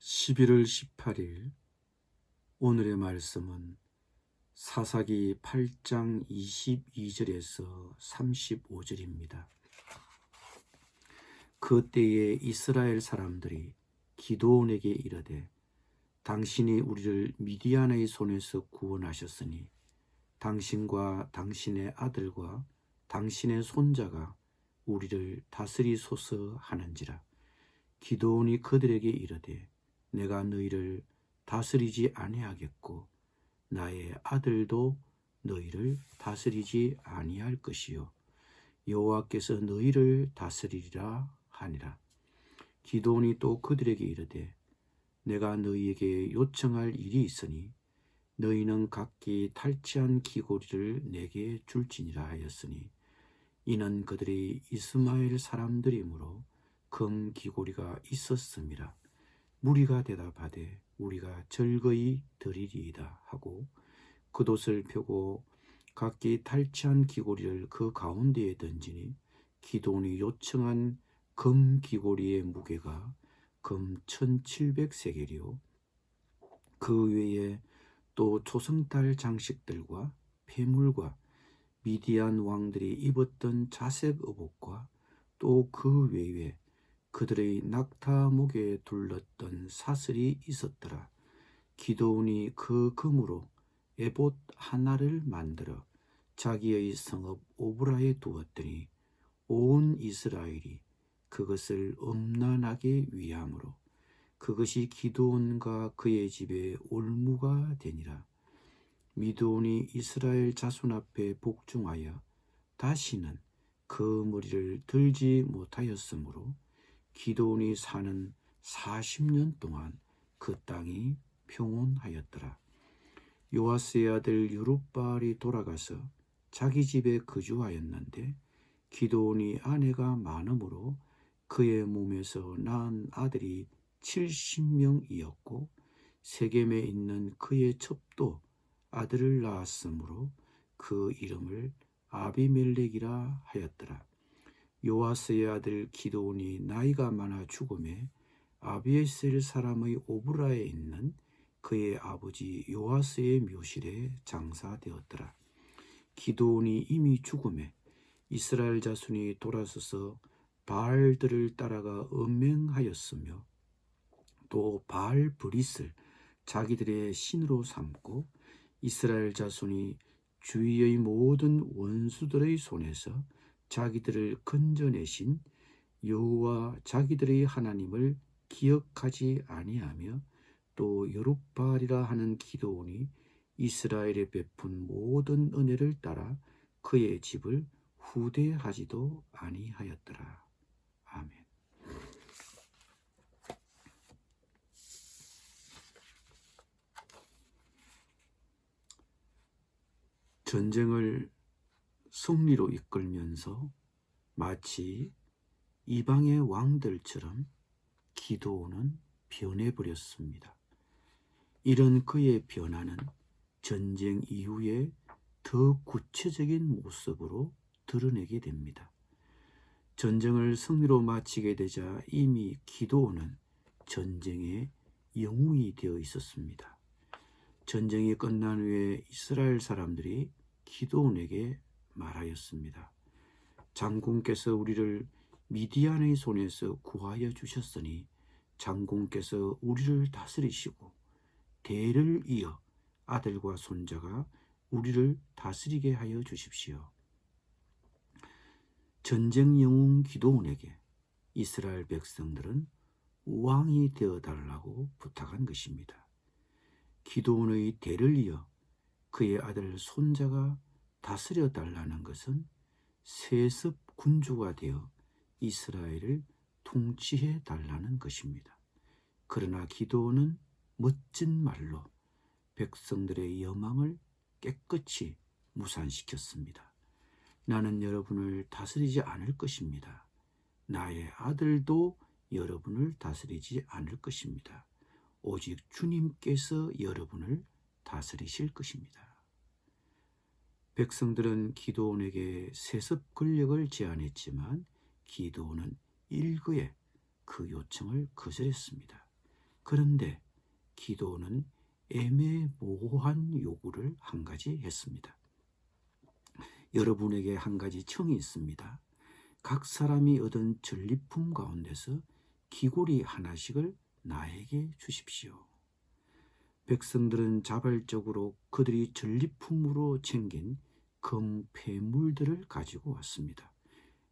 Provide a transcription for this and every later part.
11월 18일 오늘의 말씀은 사사기 8장 22절에서 35절입니다. 그 때에 이스라엘 사람들이 기드온에게 이르되 당신이 우리를 미디안의 손에서 구원하셨으니 당신과 당신의 아들과 당신의 손자가 우리를 다스리소서 하는지라. 기드온이 그들에게 이르되 내가 너희를 다스리지 아니하겠고 나의 아들도 너희를 다스리지 아니할 것이요 여호와께서 너희를 다스리리라 하니라. 기드온이 또 그들에게 이르되 내가 너희에게 요청할 일이 있으니 너희는 각기 탈취한 귀고리를 내게 줄지니라 하였으니 이는 그들이 이스마엘 사람들이므로 금 귀고리가 있었음이라. 무리가 대답하되 우리가 절거히 드리리이다 하고 겉옷을 펴고 각기 탈취한 귀고리를 그 가운데에 던지니 기드온이 요청한 금 귀고리의 무게가 금 1700세겔이요 그 외에 또 초승달 장식들과 폐물과 미디안 왕들이 입었던 자색 의복과 또 그 외에 그들의 낙타 목에 둘렀던 사슬이 있었더라. 기드온이 그 금으로 에봇 하나를 만들어 자기의 성읍 오브라에 두었더니 온 이스라엘이 그것을 음란하게 위함으로 그것이 기드온과 그의 집에 올무가 되니라. 미드온이 이스라엘 자손 앞에 복종하여 다시는 그 머리를 들지 못하였으므로 기드온이 사는 40년 동안 그 땅이 평온하였더라. 요아스의 아들 여룹바알이 돌아가서 자기 집에 거주하였는데 기드온이 아내가 많으므로 그의 몸에서 낳은 아들이 70명이었고 세겜에 있는 그의 첩도 아들을 낳았으므로 그 이름을 아비멜렉이라 하였더라. 요아스의 아들 기드온이 나이가 많아 죽음에 아비에셀 사람의 오브라에 있는 그의 아버지 요아스의 묘실에 장사되었더라. 기드온이 이미 죽음에 이스라엘 자손이 돌아서서 바알들을 따라가 음행하였으며 또 바알 브릿을 자기들의 신으로 삼고 이스라엘 자손이 주위의 모든 원수들의 손에서 자기들을 건져내신 여호와 자기들의 하나님을 기억하지 아니하며 또 여룹바알이라 하는 기드온이 이스라엘에 베푼 모든 은혜를 따라 그의 집을 후대하지도 아니하였더라. 아멘. 전쟁을 승리로 이끌면서 마치 이방의 왕들처럼 기드온은 변해버렸습니다. 이런 그의 변화는 전쟁 이후에 더 구체적인 모습으로 드러내게 됩니다. 전쟁을 승리로 마치게 되자 이미 기드온은 전쟁의 영웅이 되어 있었습니다. 전쟁이 끝난 후에 이스라엘 사람들이 기드온에게 말하였습니다. 장군께서 우리를 미디안의 손에서 구하여 주셨으니 장군께서 우리를 다스리시고 대를 이어 아들과 손자가 우리를 다스리게 하여 주십시오. 전쟁 영웅 기드온에게 이스라엘 백성들은 왕이 되어달라고 부탁한 것입니다. 기드온의 대를 이어 그의 아들 손자가 다스려 달라는 것은 세습 군주가 되어 이스라엘을 통치해 달라는 것입니다. 그러나 기드온은 멋진 말로 백성들의 여망을 깨끗이 무산시켰습니다. 나는 여러분을 다스리지 않을 것입니다. 나의 아들도 여러분을 다스리지 않을 것입니다. 오직 주님께서 여러분을 다스리실 것입니다. 백성들은 기드온에게 세습 권력을 제안했지만 기드온은 일거에 그 요청을 거절했습니다. 그런데 기도는 애매모호한 요구를 한 가지 했습니다. 여러분에게 한 가지 청이 있습니다. 각 사람이 얻은 전리품 가운데서 귀고리 하나씩을 나에게 주십시오. 백성들은 자발적으로 그들이 전리품으로 챙긴 금 폐물들을 가지고 왔습니다.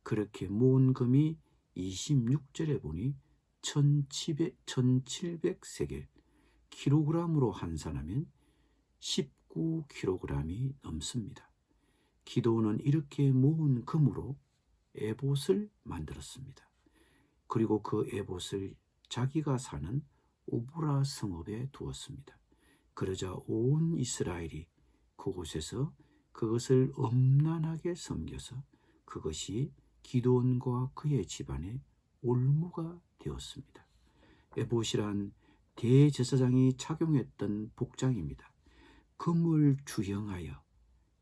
그렇게 모은 금이 26절에 보니 1700세겔, 킬로그램으로 환산하면 19kg이 넘습니다. 기도는 이렇게 모은 금으로 에봇을 만들었습니다. 그리고 그 에봇을 자기가 사는 오브라 성읍에 두었습니다. 그러자 온 이스라엘이 그곳에서 그것을 엄란하게 섬겨서 그것이 기드온과 그의 집안의 올무가 되었습니다. 에봇이란 대제사장이 착용했던 복장입니다. 금을 주형하여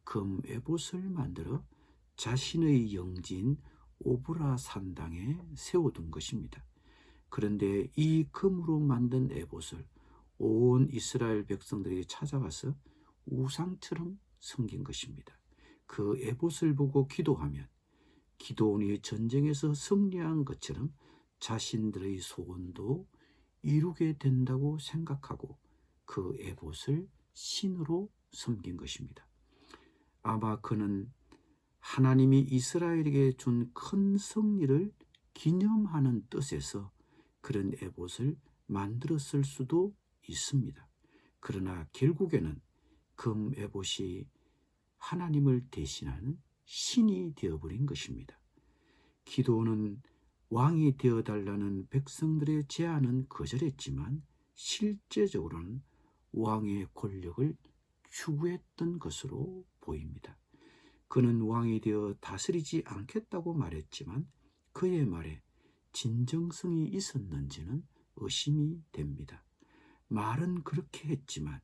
금 에봇을 만들어 자신의 영지인 오브라 산당에 세워둔 것입니다. 그런데 이 금으로 만든 에봇을 온 이스라엘 백성들이 찾아와서 우상처럼 섬긴 것입니다. 그 에봇을 보고 기도하면 기드온이 전쟁에서 승리한 것처럼 자신들의 소원도 이루게 된다고 생각하고 그 에봇을 신으로 섬긴 것입니다. 아마 그는 하나님이 이스라엘에게 준 큰 승리를 기념하는 뜻에서 그런 에봇을 만들었을 수도 있습니다. 그러나 결국에는 금 에봇이 하나님을 대신하는 신이 되어버린 것입니다. 기드온은 왕이 되어달라는 백성들의 제안은 거절했지만 실제적으로는 왕의 권력을 추구했던 것으로 보입니다. 그는 왕이 되어 다스리지 않겠다고 말했지만 그의 말에 진정성이 있었는지는 의심이 됩니다. 말은 그렇게 했지만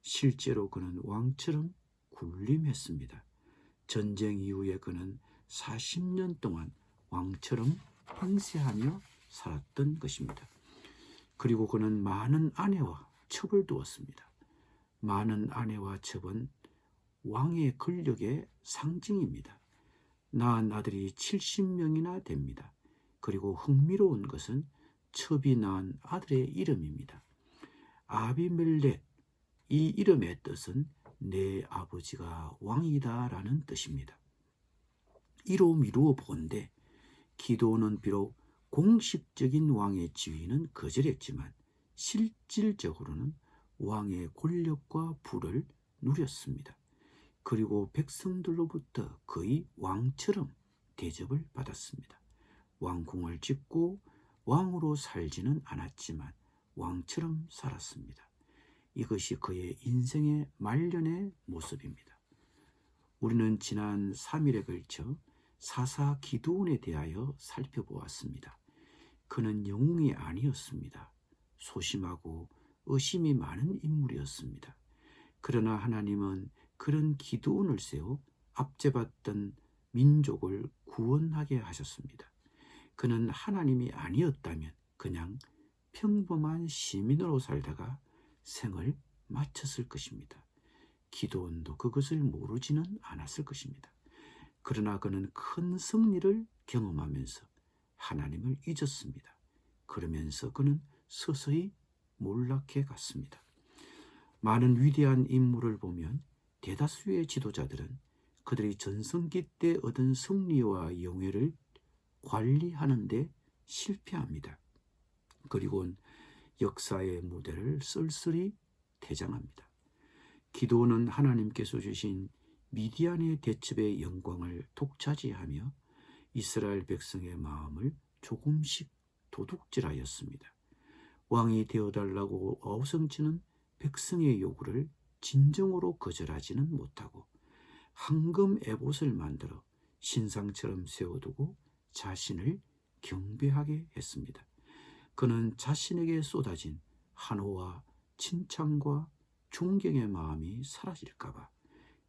실제로 그는 왕처럼 군림했습니다. 전쟁 이후에 그는 40년 동안 왕처럼 행세하며 살았던 것입니다. 그리고 그는 많은 아내와 첩을 두었습니다. 많은 아내와 첩은 왕의 권력의 상징입니다. 낳은 아들이 70명이나 됩니다. 그리고 흥미로운 것은 첩이 낳은 아들의 이름입니다. 아비멜렉, 이 이름의 뜻은 내 아버지가 왕이다 라는 뜻입니다. 이로 미루어 보건대 기드온은 비록 공식적인 왕의 지위는 거절했지만 실질적으로는 왕의 권력과 부를 누렸습니다. 그리고 백성들로부터 거의 왕처럼 대접을 받았습니다. 왕궁을 짓고 왕으로 살지는 않았지만 왕처럼 살았습니다. 이것이 그의 인생의 말년의 모습입니다. 우리는 지난 3일에 걸쳐 사사 기드온에 대하여 살펴보았습니다. 그는 영웅이 아니었습니다. 소심하고 의심이 많은 인물이었습니다. 그러나 하나님은 그런 기드온을 세워 압제받던 민족을 구원하게 하셨습니다. 그는 하나님이 아니었다면 그냥 평범한 시민으로 살다가 생을 마쳤을 것입니다. 기드온도 그것을 모르지는 않았을 것입니다. 그러나 그는 큰 승리를 경험하면서 하나님을 잊었습니다. 그러면서 그는 서서히 몰락해 갔습니다. 많은 위대한 인물을 보면 대다수의 지도자들은 그들이 전성기 때 얻은 승리와 영예를 관리하는 데 실패합니다. 그리고는 역사의 무대를 쓸쓸히 퇴장합니다. 기드온은 하나님께서 주신 미디안의 대첩의 영광을 독차지하며 이스라엘 백성의 마음을 조금씩 도둑질하였습니다. 왕이 되어달라고 어우성치는 백성의 요구를 진정으로 거절하지는 못하고 황금 에봇을 만들어 신상처럼 세워두고 자신을 경배하게 했습니다. 그는 자신에게 쏟아진 환호와 칭찬과 존경의 마음이 사라질까봐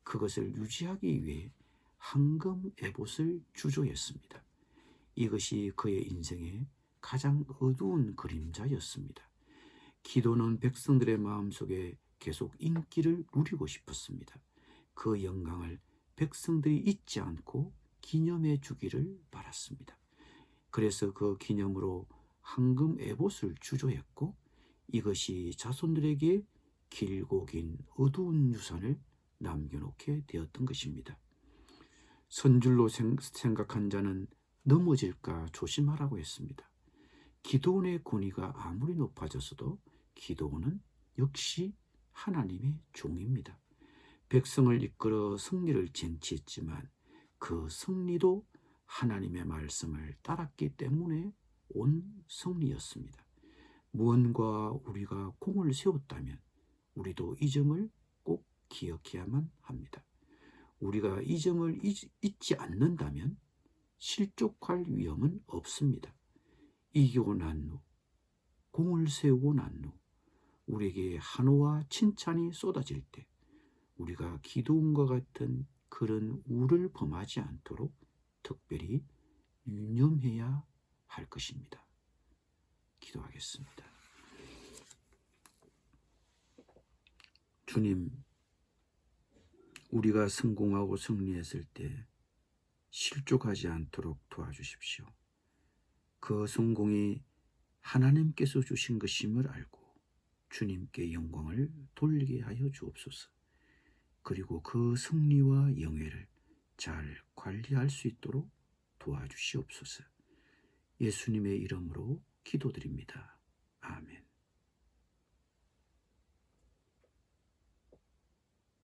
그것을 유지하기 위해 황금 에봇을 주조했습니다. 이것이 그의 인생의 가장 어두운 그림자였습니다. 기도는 백성들의 마음속에 계속 인기를 누리고 싶었습니다. 그 영광을 백성들이 잊지 않고 기념해 주기를 바랐습니다. 그래서 그 기념으로 황금 에봇을 주조했고, 이것이 자손들에게 길고 긴 어두운 유산을 남겨놓게 되었던 것입니다. 선줄로 생각한 자는 넘어질까 조심하라고 했습니다. 기도원의 권위가 아무리 높아졌어도 기도원은 역시 하나님의 종입니다. 백성을 이끌어 승리를 쟁취했지만 그 승리도 하나님의 말씀을 따랐기 때문에 온 승리였습니다. 무언가 우리가 공을 세웠다면 우리도 이 점을 꼭 기억해야만 합니다. 우리가 이 점을 잊지 않는다면 실족할 위험은 없습니다. 이기고 난 후, 공을 세우고 난 후 우리에게 한호와 칭찬이 쏟아질 때 우리가 기도원과 같은 그런 우를 범하지 않도록 특별히 유념해야 할 것입니다. 기도하겠습니다. 주님, 우리가 성공하고 승리했을 때 실족하지 않도록 도와주십시오. 그 성공이 하나님께서 주신 것임을 알고 주님께 영광을 돌리게 하여 주옵소서. 그리고 그 승리와 영예를 잘 관리할 수 있도록 도와주시옵소서. 예수님의 이름으로 기도드립니다. 아멘.